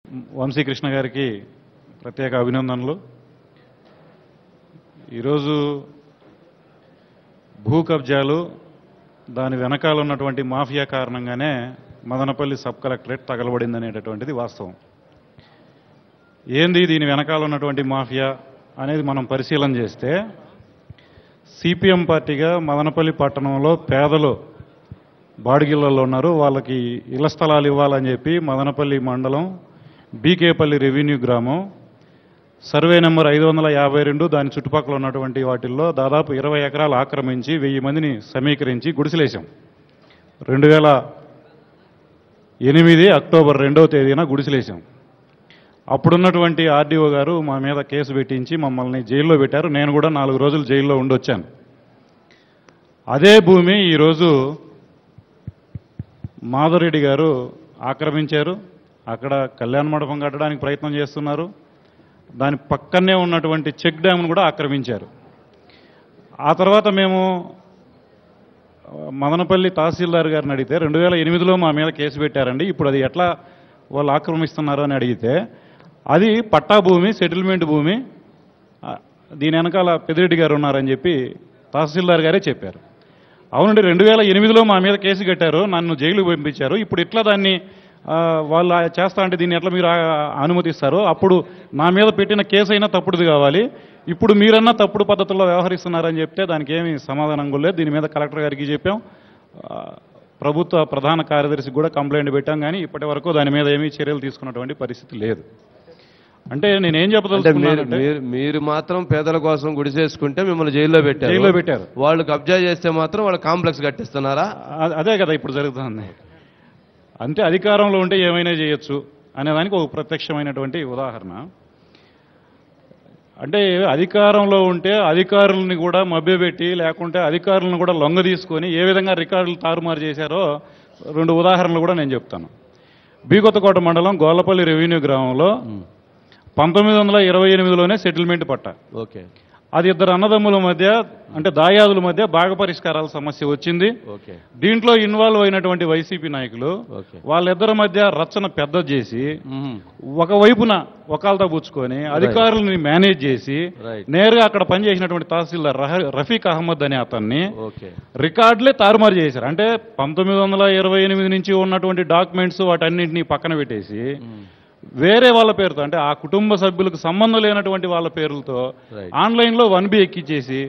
వంశీకృష్ణ గారికి ప్రత్యేక అభినందనలు. ఈరోజు భూ కబ్జాలు దాని వెనకాల ఉన్నటువంటి మాఫియా కారణంగానే మదనపల్లి సబ్ కలెక్టరేట్ తగలబడిందనేటటువంటిది వాస్తవం. ఏంది దీని వెనకాల ఉన్నటువంటి మాఫియా అనేది మనం పరిశీలన చేస్తే, సిపిఎం పార్టీగా మదనపల్లి పట్టణంలో పేదలు బాడిగిళ్లలో ఉన్నారు, వాళ్ళకి ఇళ్ల స్థలాలు ఇవ్వాలని చెప్పి మదనపల్లి మండలం బీకేపల్లి రెవెన్యూ గ్రామం సర్వే నెంబర్ 552 దాని చుట్టుపక్కల ఉన్నటువంటి వాటిల్లో దాదాపు 20 ఎకరాలు ఆక్రమించి 1000 మందిని సమీకరించి గుడిసెలేశాం. 2008 అక్టోబర్ 2వ తేదీన గుడిసెలేశాం. అప్పుడున్నటువంటి ఆర్డీఓ గారు మా మీద కేసు పెట్టించి మమ్మల్ని జైల్లో పెట్టారు. నేను కూడా 4 రోజులు జైల్లో ఉండొచ్చాను. అదే భూమి ఈరోజు మాధవరెడ్డి గారు ఆక్రమించారు. అక్కడ కళ్యాణ మండపం కట్టడానికి ప్రయత్నం చేస్తున్నారు. దాని పక్కనే ఉన్నటువంటి చెక్ డ్యామ్ను కూడా ఆక్రమించారు. ఆ తర్వాత మేము మదనపల్లి తహసీల్దార్ గారిని అడిగితే 2008లో మా మీద కేసు పెట్టారండి, ఇప్పుడు అది ఎట్లా వాళ్ళు ఆక్రమిస్తున్నారు అని అడిగితే, అది పట్టా భూమి, సెటిల్మెంట్ భూమి, దీని వెనకాల పెద్దిరెడ్డి గారు ఉన్నారని చెప్పి తహసీల్దార్ గారే చెప్పారు. అవునండి, 2008లో మా మీద కేసు కట్టారు, నన్ను జైలు పంపించారు, ఇప్పుడు ఇట్లా దాన్ని వాళ్ళు చేస్తా అంటే దీన్ని ఎట్లా మీరు అనుమతిస్తారు? అప్పుడు నా మీద పెట్టిన కేసు అయినా తప్పుడుది కావాలి, ఇప్పుడు మీరన్నా తప్పుడు పద్ధతుల్లో వ్యవహరిస్తున్నారని చెప్తే దానికి ఏమీ సమాధానం లేదు. దీని మీద కలెక్టర్ గారికి చెప్పాం, ప్రభుత్వ ప్రధాన కార్యదర్శికి కూడా కంప్లైంట్ పెట్టాం, కానీ ఇప్పటి వరకు దాని మీద ఏమీ చర్యలు తీసుకున్నటువంటి పరిస్థితి లేదు. అంటే నేనేం చెప్పదలుచుకున్నానంటే, మీరు మాత్రం పేదల కోసం గుడిసేసుకుంటే మిమ్మల్ని జైల్లో పెట్టారు. వాళ్ళు కబ్జా చేస్తే మాత్రం వాళ్ళు కాంప్లెక్స్ కట్టిస్తున్నారా? అదే కదా ఇప్పుడు జరుగుతుంది. అంటే అధికారంలో ఉంటే ఏమైనా చేయొచ్చు అనేదానికి ఒక ప్రత్యక్షమైనటువంటి ఉదాహరణ. అంటే అధికారంలో ఉంటే అధికారులని కూడా మభ్యపెట్టి, లేకుంటే అధికారులను కూడా లొంగ తీసుకొని ఏ విధంగా రికార్డులు తారుమారు చేశారో 2 ఉదాహరణలు కూడా నేను చెప్తాను. బీకొత్తకోట మండలం గోళ్లపల్లి రెవెన్యూ గ్రామంలో 1928లోనే సెటిల్మెంట్ పట్టా. ఓకే, అది ఇద్దరు అన్నదమ్ముల మధ్య, అంటే దాయాదుల మధ్య భాగ పరిష్కారాల సమస్య వచ్చింది. దీంట్లో ఇన్వాల్వ్ అయినటువంటి వైసీపీ నాయకులు వాళ్ళిద్దరి మధ్య రచ్చన పెద్ద చేసి, ఒకవైపున ఒకళ్ళతో పుచ్చుకొని అధికారులని మేనేజ్ చేసి నేరుగా అక్కడ పనిచేసినటువంటి తహసీల్దార్ రఫీక్ అహ్మద్ అనే అతన్ని రికార్డులే తారుమారు చేశారు. అంటే 1928 నుంచి ఉన్నటువంటి డాక్యుమెంట్స్ వాటన్నింటినీ పక్కన పెట్టేసి వేరే వాళ్ళ పేరుతో, అంటే ఆ కుటుంబ సభ్యులకు సంబంధం లేనటువంటి వాళ్ళ పేర్లతో ఆన్లైన్లో 1B ఎక్కిచ్చేసి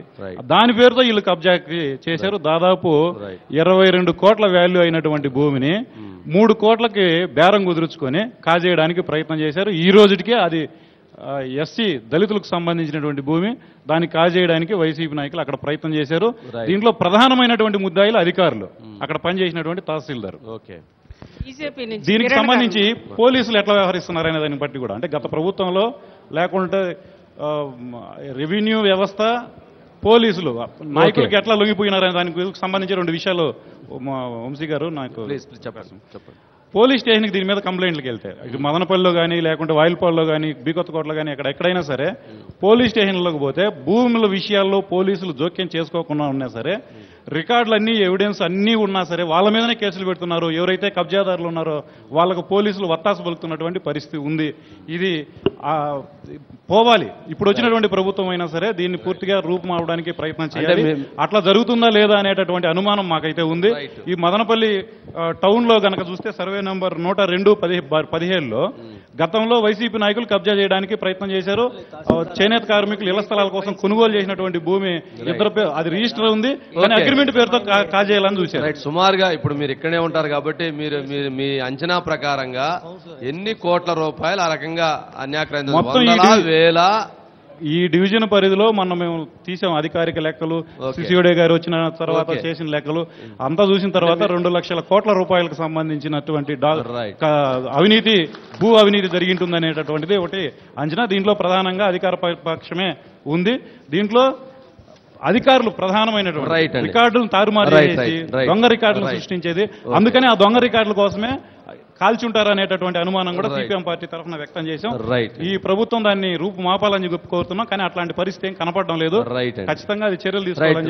దాని పేరుతో వీళ్ళు కబ్జా చేశారు. దాదాపు 22 కోట్ల వాల్యూ అయినటువంటి భూమిని 3 కోట్లకి బేరం కుదుర్చుకొని కాజేయడానికి ప్రయత్నం చేశారు. ఈ రోజుటికే అది ఎస్సీ దళితులకు సంబంధించినటువంటి భూమి, దాన్ని కాజేయడానికి వైసీపీ నాయకులు అక్కడ ప్రయత్నం చేశారు. దీంట్లో ప్రధానమైనటువంటి ముద్దాయిలు అధికారులు, అక్కడ పనిచేసినటువంటి తహసీల్దార్. దీనికి సంబంధించి పోలీసులు ఎట్లా వ్యవహరిస్తున్నారనే దాన్ని బట్టి కూడా, అంటే గత ప్రభుత్వంలో లేకుంటే రెవెన్యూ వ్యవస్థ, పోలీసులు నాయకులకి ఎట్లా లొంగిపోయినారనే దానికి సంబంధించి 2 విషయాలు వంశీ గారు నాకు చెప్పండి. పోలీస్ స్టేషన్కి దీని మీద కంప్లైంట్లకు వెళ్తే, ఇటు మదనపల్లిలో కానీ లేకుంటే వాయిల్పాడులో కానీ బీకొత్తకోటలో కానీ ఎక్కడైనా సరే పోలీస్ స్టేషన్లోకి పోతే భూముల విషయాల్లో పోలీసులు జోక్యం చేసుకోకుండా ఉన్నా సరే, రికార్డులన్నీ ఎవిడెన్స్ అన్నీ ఉన్నా సరే వాళ్ళ మీదనే కేసులు పెడుతున్నారు. ఎవరైతే కబ్జాదారులు ఉన్నారో వాళ్ళకు పోలీసులు వత్తాసు పలుకుతున్నటువంటి పరిస్థితి ఉంది. ఇది పోవాలి. ఇప్పుడు వచ్చినటువంటి ప్రభుత్వం అయినా సరే దీన్ని పూర్తిగా రూపుమావడానికి ప్రయత్నం చేయాలి. అట్లా జరుగుతుందా లేదా అనేటటువంటి అనుమానం మాకైతే ఉంది. ఈ మదనపల్లి టౌన్లో గనక చూస్తే సర్వే నంబర్ 102/17లో గతంలో వైసీపీ నాయకులు కబ్జా చేయడానికి ప్రయత్నం చేశారు. చేనేత కార్మికులు ఇళ్ల స్థలాల కోసం కొనుగోలు చేసినటువంటి భూమి అది రిజిస్టర్ ఉంది, కానీ అగ్రిమెంట్ పేరుతో కాజేయాలని చూశారు. సుమారుగా ఇప్పుడు మీరు ఇక్కడే ఉంటారు కాబట్టి మీరు మీ అంచనా ప్రకారంగా ఎన్ని కోట్ల రూపాయలు ఆ రకంగా ఈ డివిజన్ పరిధిలో మొన్న మేము తీసాం అధికారిక లెక్కలు, సిసిఓడే గారు వచ్చిన తర్వాత చేసిన లెక్కలు అంతా చూసిన తర్వాత 2 లక్షల కోట్ల రూపాయలకు సంబంధించినటువంటి అవినీతి, భూ అవినీతి జరిగింటుందనేటటువంటిది ఒకటి అంచనా. దీంట్లో ప్రధానంగా అధికార పక్షమే ఉంది. దీంట్లో అధికారులు ప్రధానమైనటువంటి రికార్డులను తారుమారు చేసి దొంగ రికార్డులను సృష్టించేది. అందుకని ఆ దొంగ రికార్డుల కోసమే కాల్చుంటారనేటటువంటి అనుమానం కూడా సిపిఎం పార్టీ తరఫున వ్యక్తం చేశాం. ఈ ప్రభుత్వం దాన్ని రూపుమాపాలని కోరుతున్నాం, కానీ అట్లాంటి పరిస్థితి ఏం కనపడడం లేదు. ఖచ్చితంగా అది చర్యలు తీసుకోవాలని